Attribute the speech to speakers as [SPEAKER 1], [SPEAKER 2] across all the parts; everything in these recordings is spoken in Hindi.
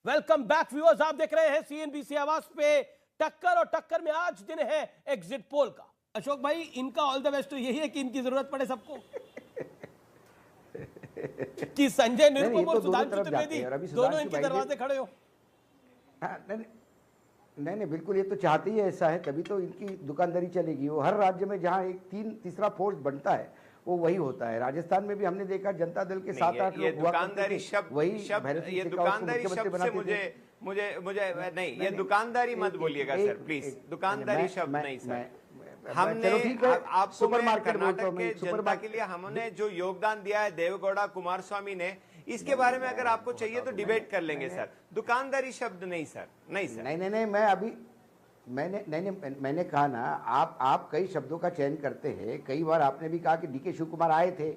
[SPEAKER 1] वेलकम बैक व्यूअर्स, आप देख रहे हैं सीएनबीसी आवाज पे टक्कर, और टक्कर में आज दिन है एग्जिट पोल का। अशोक भाई, इनका ऑल द बेस्ट तो यही है कि इनकी जरूरत पड़े सबको कि संजय निरुपम और सुधांशु त्रिवेदी दोनों इनके दरवाजे खड़े हो।
[SPEAKER 2] नहीं, बिल्कुल, ये तो चाहते ही ऐसा है, तभी तो इनकी दुकानदारी चलेगी। वो हर राज्य में जहाँ एक तीसरा फोर्स बनता है वो वही होता है। राजस्थान में भी हमने देखा जनता दल के 7-8 लोग हुआ
[SPEAKER 3] दुकानदारी शब्द, ये दुकानदारी शब्द से मुझे नहीं, ये दुकानदारी मत बोलिएगा सर, प्लीज। दुकानदारी शब्द नहीं सर। हमने आपको कर्नाटक के जनता के लिए हमने जो योगदान दिया है देवेगौड़ा कुमारस्वामी ने, इसके बारे में अगर आपको चाहिए तो डिबेट कर लेंगे सर। दुकानदारी शब्द नहीं सर, नहीं सर।
[SPEAKER 2] नहीं, मैं अभी मैंने कहा ना, आप कई शब्दों का चयन करते हैं। कई बार आपने भी कहा कि डीके शिव कुमार आए थे।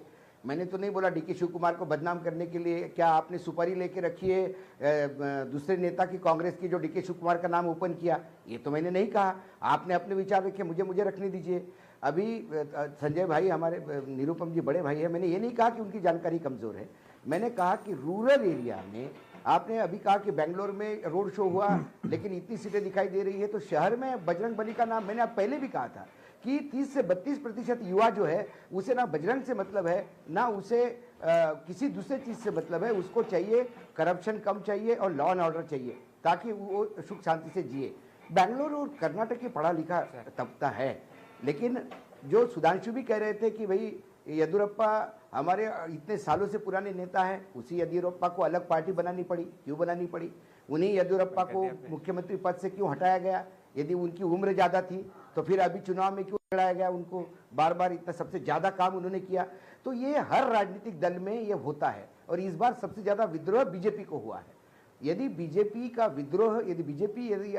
[SPEAKER 2] मैंने तो नहीं बोला डीके शिव कुमार को बदनाम करने के लिए। क्या आपने सुपारी लेके रखी है दूसरे नेता की, कांग्रेस की, जो डीके शिव कुमार का नाम ओपन किया? ये तो मैंने नहीं कहा। आपने अपने विचार रखे, मुझे रखने दीजिए। अभी संजय भाई हमारे निरुपम जी बड़े भाई है, मैंने ये नहीं कहा कि उनकी जानकारी कमजोर है। मैंने कहा कि रूरल एरिया में, आपने अभी कहा कि बेंगलोर में रोड शो हुआ लेकिन इतनी सीटें दिखाई दे रही है, तो शहर में बजरंग बली का नाम, मैंने पहले भी कहा था कि 30 से 32% युवा जो है उसे ना बजरंग से मतलब है, ना उसे किसी दूसरे चीज से मतलब है। उसको चाहिए करप्शन कम चाहिए और लॉ एंड ऑर्डर चाहिए, ताकि वो सुख शांति से जिए। बेंगलोर और कर्नाटक की पढ़ा लिखा तबका है। लेकिन जो सुधांशु भी कह रहे थे कि भाई येदियुरप्पा हमारे इतने सालों से पुराने नेता हैं, उसी येदियुरप्पा को अलग पार्टी बनानी पड़ी। क्यों बनानी पड़ी? उन्हीं येदियुरप्पा को मुख्यमंत्री पद से क्यों हटाया गया? यदि उनकी उम्र ज्यादा थी तो फिर अभी चुनाव में क्यों लड़ाया गया उनको? बार बार इतना सबसे ज्यादा काम उन्होंने किया। तो ये हर राजनीतिक दल में ये होता है, और इस बार सबसे ज्यादा विद्रोह बीजेपी को हुआ है। यदि बीजेपी का विद्रोह, यदि बीजेपी, यदि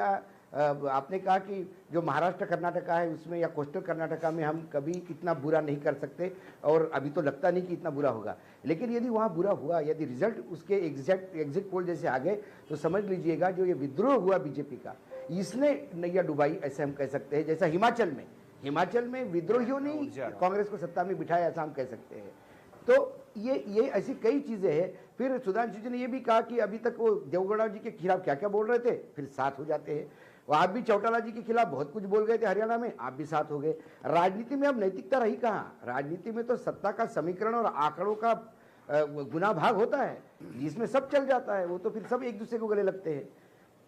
[SPEAKER 2] आपने कहा कि जो महाराष्ट्र कर्नाटका है उसमें या कोस्टल कर्नाटका में हम कभी इतना बुरा नहीं कर सकते, और अभी तो लगता नहीं कि इतना बुरा होगा। लेकिन यदि वहाँ बुरा हुआ, यदि रिजल्ट उसके एग्जिट पोल जैसे आ गए, तो समझ लीजिएगा जो ये विद्रोह हुआ बीजेपी का, इसने नैया डुबाई, ऐसे हम कह सकते हैं। जैसा हिमाचल में विद्रोहियों ने कांग्रेस को सत्ता में बिठाया, ऐसा हम कह सकते हैं। तो ये ऐसी कई चीजें हैं। फिर सुधांशु जी ने ये भी कहा कि अभी तक वो देवगौड़ा जी के खिलाफ क्या क्या बोल रहे थे, फिर साथ हो जाते हैं। वो आप भी चौटाला जी के खिलाफ बहुत कुछ बोल गए थे हरियाणा में, आप भी साथ हो गए। राजनीति में अब नैतिकता रही कहाँ? राजनीति में तो सत्ता का समीकरण और आंकड़ों का गुना भाग होता है, जिसमें सब चल जाता है। वो तो फिर सब एक दूसरे को गले लगते हैं।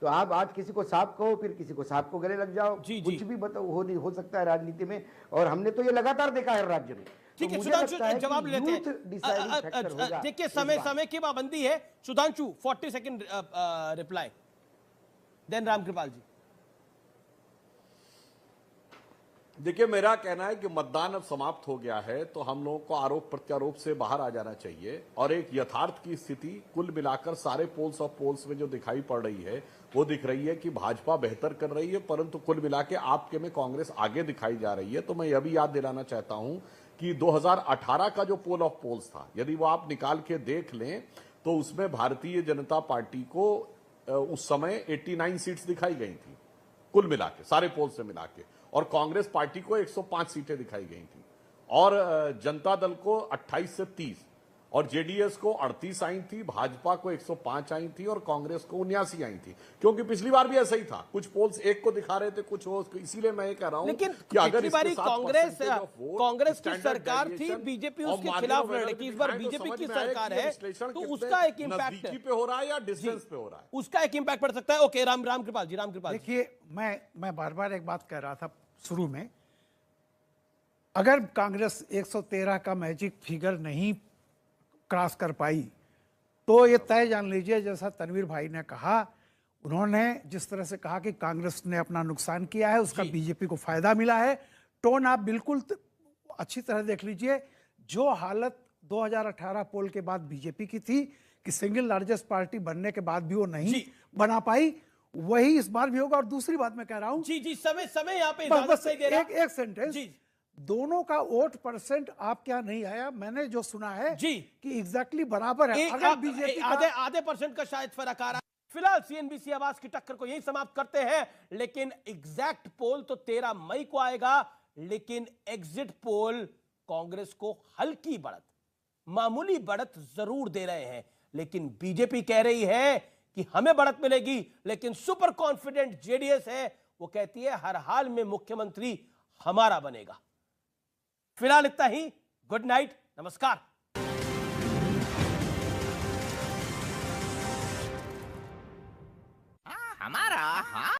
[SPEAKER 2] तो आप आज किसी को सांप कहो, फिर किसी को सांप को गले लग जाओ, कुछ भी बताओ हो सकता है राजनीति में। और हमने तो ये लगातार देखा है राज्य में।
[SPEAKER 1] ठीक है, सुधांशु जवाब लेते हैं। देखिए, समय की पाबंदी है। Sudhanshu 40 second reply, then Ramkripal ji.
[SPEAKER 4] देखिए, मेरा कहना है कि मतदान अब समाप्त हो गया है, तो हम लोगों को आरोप प्रत्यारोप से बाहर आ जाना चाहिए और एक यथार्थ की स्थिति कुल मिलाकर सारे पोल्स ऑफ पोल्स में जो दिखाई पड़ रही है वो दिख रही है कि भाजपा बेहतर कर रही है, परंतु कुल मिला के आपके में कांग्रेस आगे दिखाई जा रही है। तो मैं यह भी याद दिलाना चाहता हूं कि 2018 का जो पोल ऑफ पोल्स था, यदि वो आप निकाल के देख लें तो उसमें भारतीय जनता पार्टी को उस समय 89 सीट्स दिखाई गई थी कुल मिला के, सारे पोल्स से मिला के, और कांग्रेस पार्टी को 105 सीटें दिखाई गई थी, और जनता दल को 28 से 30, और जेडीएस को 38 आई थी, भाजपा को 105 आई थी और कांग्रेस को 79 आई थी। क्योंकि पिछली बार भी ऐसा ही था, कुछ पोल्स एक को दिखा रहे थे, कुछ हो। इसीलिए मैं ये कह रहा हूं कि अगर
[SPEAKER 1] कांग्रेस की सरकार थी, बीजेपी उसके खिलाफ लड़ की, इस बार बीजेपी की सरकार है, तो उसका एक इंपैक्ट
[SPEAKER 4] पे हो रहा है या डिस्टेंस पे हो रहा है,
[SPEAKER 1] उसका एक इंपैक्ट पड़ सकता है। ओके, रामकृपाल जी।
[SPEAKER 5] देखिए, मैं बार बार एक बात कह रहा था शुरू में, अगर कांग्रेस 113 का मैजिक फिगर नहीं क्रॉस कर पाई तो ये तय जान लीजिए, जैसा तनवीर भाई ने कहा, उन्होंने जिस तरह से कहा कि कांग्रेस ने अपना नुकसान किया है, उसका बीजेपी को फायदा मिला है। टोन आप बिल्कुल अच्छी तरह देख लीजिए। जो हालत 2018 पोल के बाद बीजेपी की थी कि सिंगल लार्जेस्ट पार्टी बनने के बाद भी वो नहीं बना पाई, वही इस बार भी होगा। और दूसरी बात मैं कह रहा हूं,
[SPEAKER 1] समय यहाँ पे बस
[SPEAKER 5] एक सेंटेंस, दोनों का वोट परसेंट आप क्या नहीं आया, मैंने जो सुना है
[SPEAKER 1] जी
[SPEAKER 5] कि एग्जैक्टली बराबर है। अगर बीजेपी
[SPEAKER 1] आधे परसेंट का शायद फर्क आ रहा है। फिलहाल सीएनबीसी आवाज की टक्कर को यही समाप्त करते हैं, लेकिन एग्जैक्ट पोल तो 13 मई को आएगा। लेकिन एग्जिट पोल कांग्रेस को हल्की बढ़त, मामूली बढ़त जरूर दे रहे हैं, लेकिन बीजेपी कह रही है कि हमें बढ़त मिलेगी, लेकिन सुपर कॉन्फिडेंट जेडीएस है, वो कहती है हर हाल में मुख्यमंत्री हमारा बनेगा। फिलहाल इतना ही। गुड नाइट, नमस्कार।